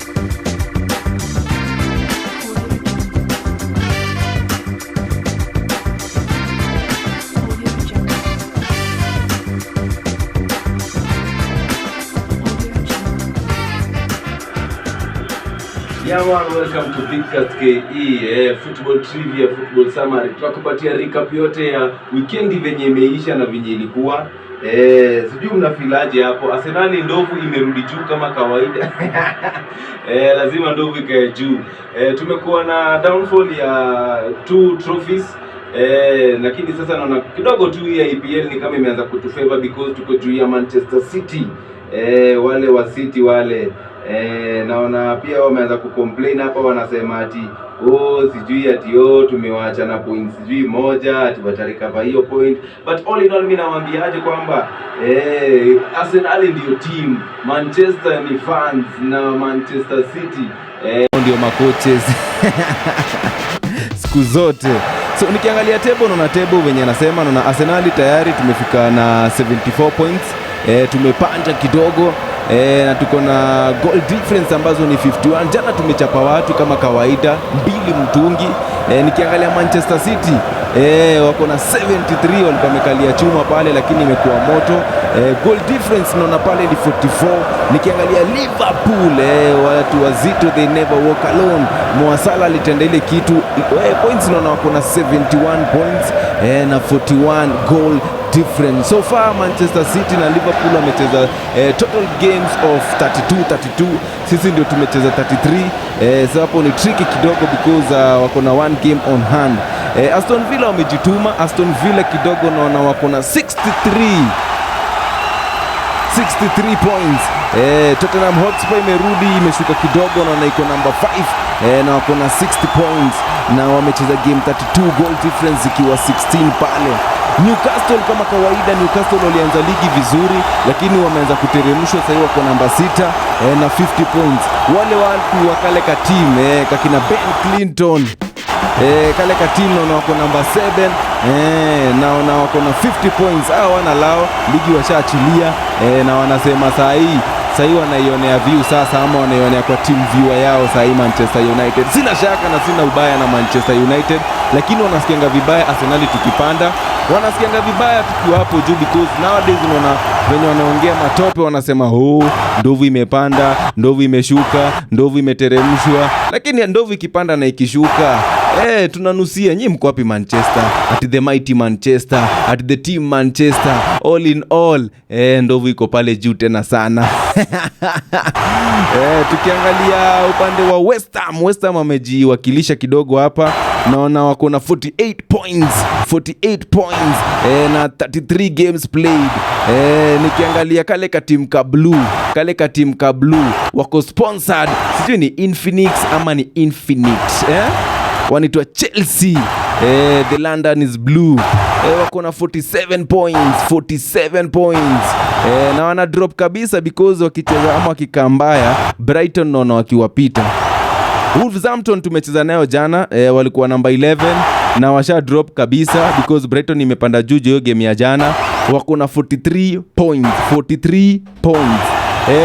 Yeah man, welcome to Big Cat KE, football trivia, football summary. Tunakupatia recap yote ya weekend venye imeisha na venye ilikuwa. Sijui mnafilaje hapo. Arsenal ndovu imerudi juu kama kawaida. Lazima ndovu ikae juu. Tumekuwa na downfall ya 2 trophies. Lakini sasa naona kidogo tu ya EPL ni kama imeanza kutufavor because tuko juu ya Manchester City. Wale wa City wale naona pia wameanza kucomplain hapa, wanasema ati sijui ati tumewaacha na point sijui moja ati watarecover hiyo point, but all in all mimi nawaambiaje kwamba Arsenal ndio team, Manchester ni fans na Manchester City ndio makoches siku zote. So nikiangalia table, naona table wenye anasema naona Arsenal tayari tumefika na 74 points. Tumepanja kidogo na tuko na goal difference ambazo ni 51. Jana tumechapa watu kama kawaida 2 mtungi. Nikiangalia Manchester City wako na 73, walikuwa wamekalia chuma pale lakini imekuwa moto. Goal difference naona pale ni 44. Nikiangalia Liverpool watu wazito, they never walk alone. Mo Salah alitenda ile kitu. Points naona wako na 71 points na 41 goal difference. So far Manchester City na Liverpool wamecheza total games of 32. Sisi ndio tumecheza 33. So hapo ni tricky kidogo because wako na 1 game on hand. Aston Villa wamejituma. Aston Villa kidogo naona wako na 63 points. Tottenham Hotspur imerudi, imeshuka kidogo na iko number 5 na wako na 60 points na wamecheza game 32, goal difference ikiwa 16 pale. Newcastle kama kawaida, Newcastle walianza ligi vizuri lakini wameanza kuteremshwa, sasa wako namba 6 na 50 points. Wale watu wa kale ka team kakina Ben Clinton kale ka team na wako namba 7 na wako na 50 points. Wana lao ligi washaachilia na wanasema saa hii wanaionea view sasa, ama wanaionea kwa team viewer yao saa hii Manchester United. Sina shaka na sina ubaya na Manchester United, lakini wanasikianga vibaya Arsenal tukipanda, wanasikianga vibaya tukiwa hapo juu because nowadays unaona wenye wanaongea matope wanasema ndovu imepanda, ndovu imeshuka, ndovu imeteremshwa. Lakini ndovu ikipanda na ikishuka tunanusia. Nyinyi mko wapi Manchester? At the mighty Manchester, at the team Manchester, all in all ndovu iko pale juu tena sana. Tukiangalia upande wa West Ham wamejiwakilisha kidogo hapa, naona wako na 48 points na 33 games played. Nikiangalia kale ka team ka blue wako sponsored, sijui ni Infinix ama ni Infinite wanaitwa Chelsea. The London is blue. Wako na 47 points. Na wana drop kabisa because wakicheza ama wakikaa mbaya Brighton naona wakiwapita. Wolverhampton tumecheza nayo jana, walikuwa namba 11 na washa drop kabisa because Brighton imepanda juu hiyo game ya jana. Wako na 43 points.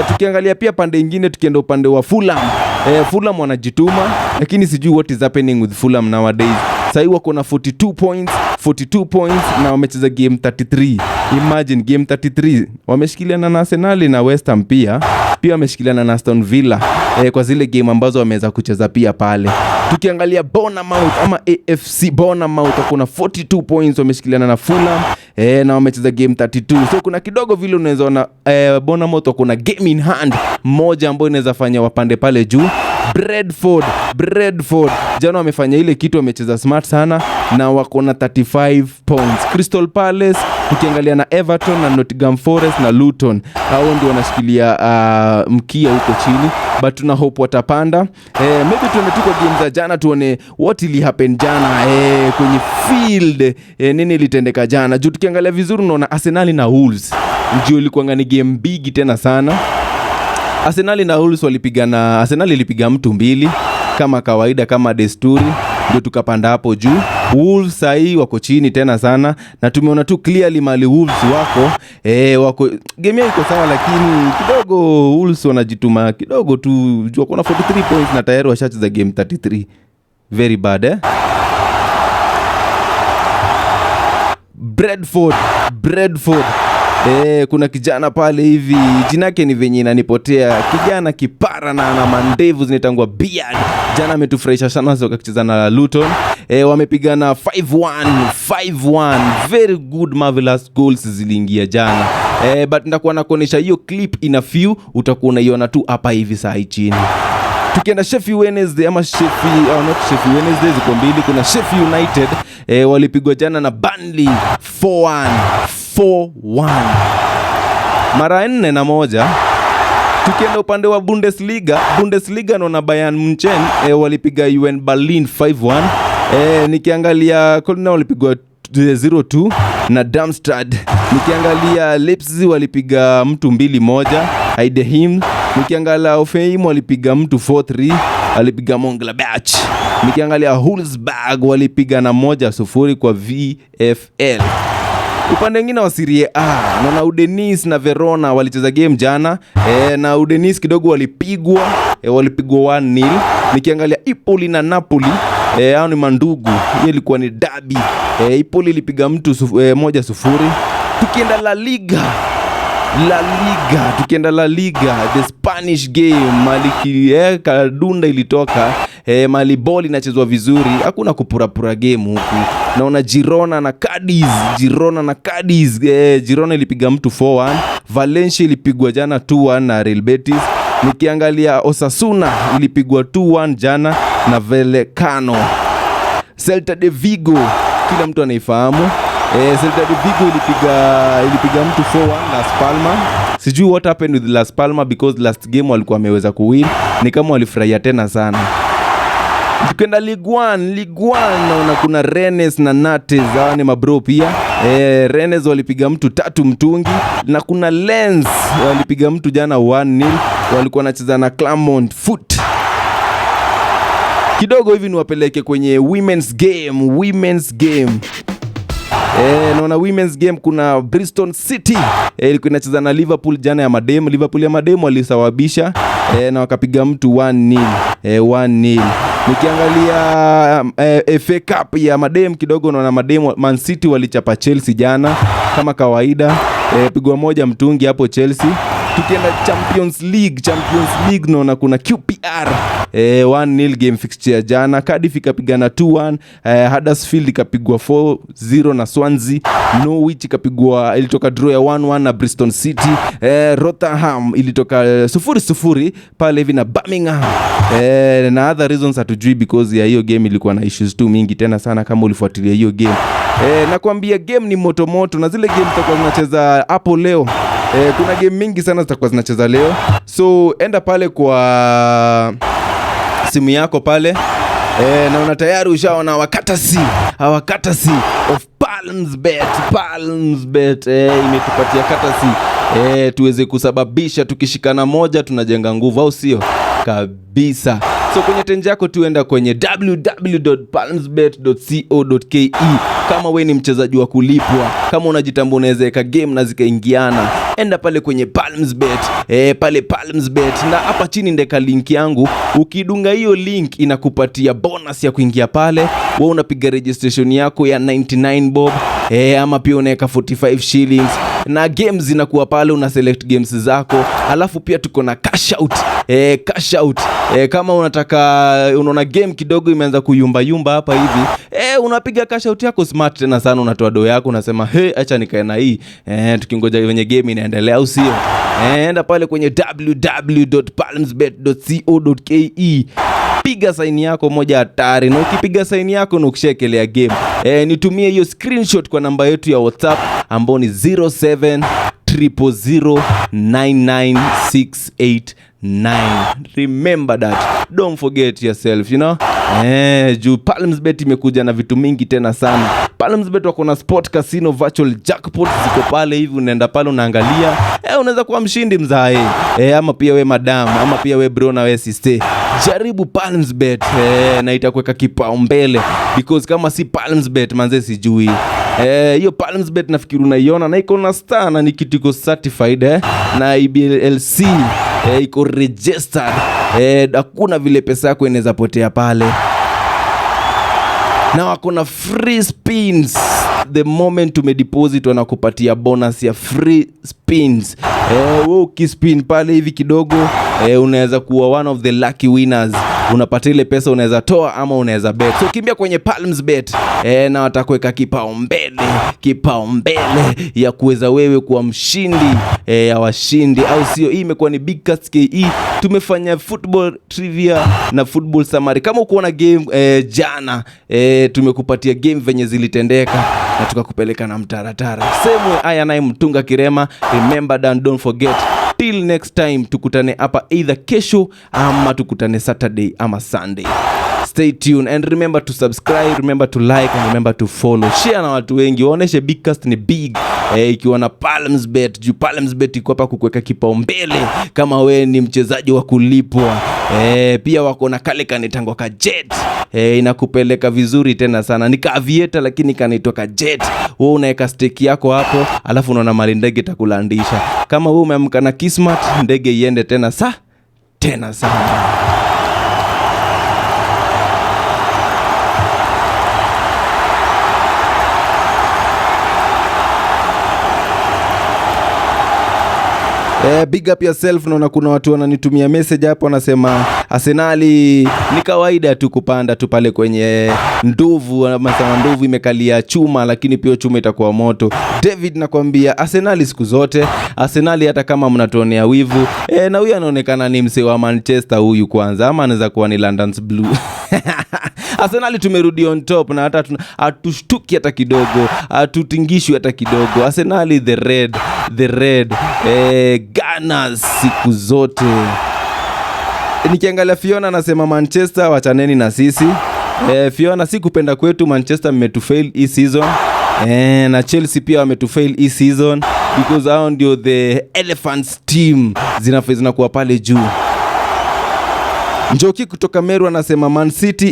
Tukiangalia pia pande ingine, tukienda upande wa Fulham wanajituma, lakini sijui what is happening with Fulham nowadays. Sasa wako na 42 points na wamecheza game 33. Imagine game 33 wameshikiliana na Arsenal na West Ham pia wameshikiliana na Aston Villa kwa zile game ambazo wameweza kucheza pia pale. Tukiangalia Bournemouth ama AFC Bournemouth wako na 42 points, wameshikiliana na Fulham na wamecheza game 32. So kuna kidogo vile unaweza ona Bournemouth wako na game in hand moja ambayo inaweza fanya wapande pale juu. Bradford jana wamefanya ile kitu, wamecheza smart sana na wako na 35 points. Crystal Palace tukiangalia na Everton na Nottingham Forest na Luton, hao ndio wanashikilia mkia huko chini, but tuna hope watapanda. Maybe tuende tuko game za jana tuone what will happen jana kwenye field, nini litendeka jana. Juu tukiangalia vizuri unaona Arsenal na Wolves ndio ilikuwa ni game big tena sana. Arsenal na Wolves walipigana. Arsenal ilipiga mtu 2 kama kawaida, kama desturi. ndio tukapanda hapo juu. Wolves sahii wako chini tena sana, na tumeona tu clearly mali Wolves wako game yao iko sawa, lakini kidogo Wolves wanajituma kidogo tu, jua kuna 43 points na tayari washacheza game 33. Very bad Bradford. Kuna kijana pale hivi, jina yake ni venye inanipotea, kijana kipara na ana mandevu zinaitangwa beard. Jana ametufurahisha sana wakicheza na Luton. Wamepigana 5-1. Very good marvelous goals ziliingia jana. But nitakuwa nakuonesha hiyo clip in a few, utakuwa unaiona tu hapa hivi saa chini. Tukienda Sheffield Wednesday ama not Sheffield Wednesday, ziko mbili. Kuna Sheffield United walipigwa jana na Burnley 4-1 mara 4-1. Tukienda upande wa Bundesliga naona Bayern Munchen walipiga UN Berlin 5-1. Nikiangalia Köln walipigwa 0-2 na Darmstadt. Nikiangalia Leipzig walipiga mtu 2-1 Heidenheim. Nikiangalia Hoffenheim walipiga mtu 4-3 walipiga Mönchengladbach. Nikiangalia Wolfsburg walipiga na 1-0 kwa VfL. Upande mwingine wa Serie A naona Udinese na Verona walicheza game jana, na Udinese kidogo walipigwa 1-0. Nikiangalia Empoli na Napoli, hao ni mandugu, hiyo ilikuwa ni derby. Empoli ilipiga mtu 1-0. Tukienda La Liga, the Spanish game, Maliki kadunda ilitoka, Mali ball inachezwa vizuri, hakuna kupurapura game huku. Naona Girona na Cadiz, Girona ilipiga mtu 4-1. Valencia ilipigwa jana 2-1 na Real Betis. Nikiangalia Osasuna ilipigwa 2-1 jana na Vallecano. Celta de Vigo kila mtu anaifahamu. Celta de Vigo ilipiga mtu 4-1 Las Palmas. Sijui what happened with Las Palmas because last game walikuwa wameweza kuwin, ni kama walifurahia tena sana. Tukienda Ligue 1 naona kuna Rennes na Nantes, hawa ni mabro pia. Rennes walipiga mtu 3 mtungi, na kuna Lens walipiga mtu jana 1-0, walikuwa wanacheza na Clermont Foot. Kidogo hivi niwapeleke kwenye women's game. Naona women's game kuna Bristol City ilikuwa inacheza na Liverpool jana ya mademu. Liverpool ya mademu walisawabisha na wakapiga mtu 1-0. Nikiangalia FA Cup ya mademu kidogo naona mademu Man City walichapa Chelsea jana kama kawaida, pigwa 1 mtungi hapo Chelsea. Tukienda Champions League naona kuna QPR 1-0 game fixture jana. Cardiff ikapigana 2-1, Huddersfield ikapigwa 4-0 na Swansea. Norwich ilitoka draw ya 1-1 na Bristol City. Rotherham ilitoka 0-0 pale hivi na Birmingham. Na other reasons hatujui because ya hiyo game ilikuwa na issues tu mingi tena sana, kama ulifuatilia hiyo game. Nakwambia game ni moto na zile game zitakuwa zinacheza hapo leo. Kuna game mingi sana zitakuwa zinacheza leo, so enda pale kwa simu yako pale, naona tayari ushaona wakatasi of PalmsBet imetupatia katasi tuweze kusababisha, tukishikana moja tunajenga nguvu, au sio? Kabisa. So kwenye tenje yako tuenda kwenye www.palmsbet.co.ke. Kama we ni mchezaji wa kulipwa, kama unajitambua unaweza weka game na zikaingiana, enda pale kwenye PalmsBet, pale PalmsBet, na hapa chini ndeka link yangu. Ukidunga hiyo link inakupatia bonus ya kuingia pale. Wewe unapiga registration yako ya 99 bob, ama pia unaweka 45 shillings na games zinakuwa pale, una select games zako, alafu pia tuko na cash out. Kama unaona game kidogo imeanza kuyumba hapa hivi, unapiga cash out yako smart tena sana, unatoa do yako, unasema acha nikae na hii tukingoja wenye game inaendelea, au sio? Enda pale kwenye www.palmsbet.co.ke, piga sign yako moja hatari, na ukipiga sign yako na ukishekelea game, nitumie hiyo screenshot kwa namba yetu ya WhatsApp ambao ni 0700099689. Remember that, don't forget yourself, juu PalmsBet imekuja na vitu mingi tena sana. PalmsBet wako na sport casino virtual jackpot ziko pale hivi, unaenda pale unaangalia, unaweza kuwa mshindi mzae, ama pia we madam, ama pia we bro na we sister. jaribu PalmsBet na itakuweka kipaumbele, because kama si PalmsBet manze sijui. Hiyo PalmsBet nafikiri unaiona na iko na star na ni kitu iko certified na IBLC iko registered. Hakuna vile pesa yako inaweza potea pale, na wako na free spins. The moment umedeposit wanakupatia bonus ya free spins. Wewe ukispin pale hivi kidogo unaweza kuwa one of the lucky winners. Unapata ile pesa, unaweza toa ama unaweza bet. So kimbia kwenye PalmsBet na watakuweka kipaumbele ya kuweza wewe kuwa mshindi ya washindi, au sio? Hii imekuwa ni Bigcast KE. Tumefanya football trivia na football summary. Kama uko na game jana tumekupatia game venye zilitendeka na tukakupeleka na mtaratara. Same way I and I Mtunga Kirema. Remember and don't forget, till next time tukutane hapa either kesho ama tukutane Saturday ama Sunday. Stay tuned and remember to subscribe, remember to like and remember to follow. Share na watu wengi, waoneshe Bigcast ni big ikiwa na PalmsBet. Juu PalmsBet iko hapa kukuweka kipaumbele kama we ni mchezaji wa kulipwa. Pia wako na kale kanitango ka jet. Inakupeleka vizuri tena sana. Ni ka aviator lakini kanitoka jet. Wewe unaweka stake yako hapo, alafu unaona mali ndege itakulandisha. Kama wewe umeamka na Kismat, ndege iende tena sana. Big up yourself. Naona kuna watu wananitumia message hapo wanasema Arsenali ni kawaida tu kupanda tu pale kwenye ndovu. Wanasema ndovu imekalia chuma, lakini pia chuma itakuwa moto. David nakwambia Arsenali siku zote. Arsenali hata kama mnatuonea wivu. Na huyu anaonekana ni msee wa Manchester huyu kwanza, ama anaweza kuwa ni London's Blue. Arsenali tumerudi on top na hata hatushtuki hata kidogo, hatutingishwi hata kidogo. Arsenali the red Gunners siku zote. Nikiangalia Fiona anasema Manchester wachaneni na sisi. Fiona, si kupenda kwetu, Manchester mmetufail hii season. Na Chelsea pia wametufail hii season, because hao ndio the Elephants team zinakuwa pale juu. Njoki kutoka Meru anasema Man City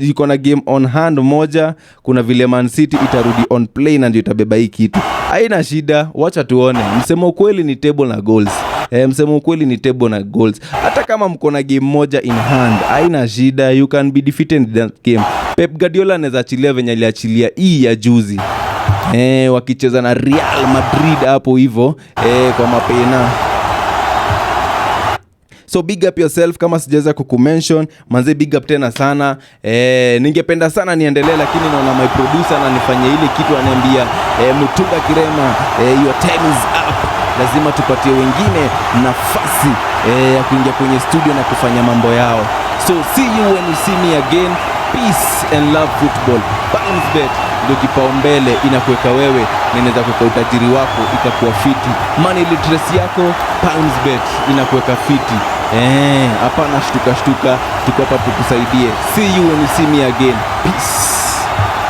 iko na game on hand moja. Kuna vile Man City itarudi on play na ndio itabeba hii kitu. Haina shida, wacha tuone. Msemo ukweli ni table na goals. Hata kama mko na game moja in hand, haina shida, you can be defeated in that game. Pep Guardiola anaweza achilia venye aliachilia hii ya juzi. Wakicheza na Real Madrid hapo hivyo kwa mapena. So big up yourself. Kama sijaweza kukumention manze, big up tena sana. Ningependa sana niendelee, lakini naona my producer ananifanyia ile kitu, ananiambia Mtunga Kirema, your time is up. Lazima tupatie wengine nafasi ya kuingia kwenye studio na kufanya mambo yao. So see you when you see me again. Peace and love football. PalmsBet ndio kipaumbele, inakuweka wewe na inaweza kuweka utajiri wako ikakuwa fiti. Money literacy yako, PalmsBet inakuweka fiti. Hapana shtuka, tuko hapa tukusaidie. See you when you see me again. Peace.